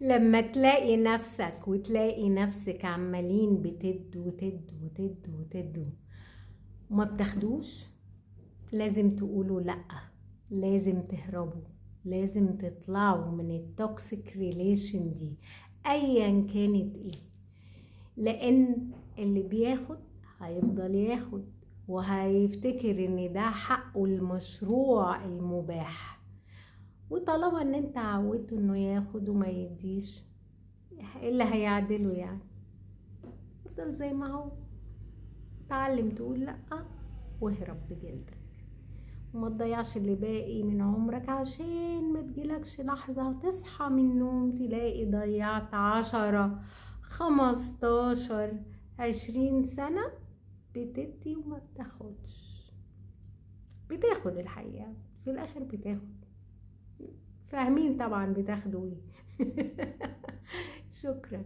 لما تلاقي نفسك وتلاقي نفسك عمالين بتد وتد وتد وتد وما بتاخدوش، لازم تقولوا لأ، لازم تهربوا، لازم تطلعوا من التوكسيك ريليشن دي ايا كانت ايه. لان اللي بياخد هيفضل ياخد، وهيفتكر ان ده حقه المشروع المباح. وطالما ان انت عودته انه ياخد وما يديش، ايه اللي هيعدله يعني؟ افضل زي ما هو. تعلم تقول لأ واهرب بجلدك، وما تضيعش اللي باقي من عمرك عشان ما تجيلكش لحظة تصحى من النوم تلاقي ضيعت 10 15 20 سنة بتدي وما بتاخدش. بتاخد الحقيقة في الآخر بتاخد، فاهمين طبعا بتاخدوا ايه. شكرا.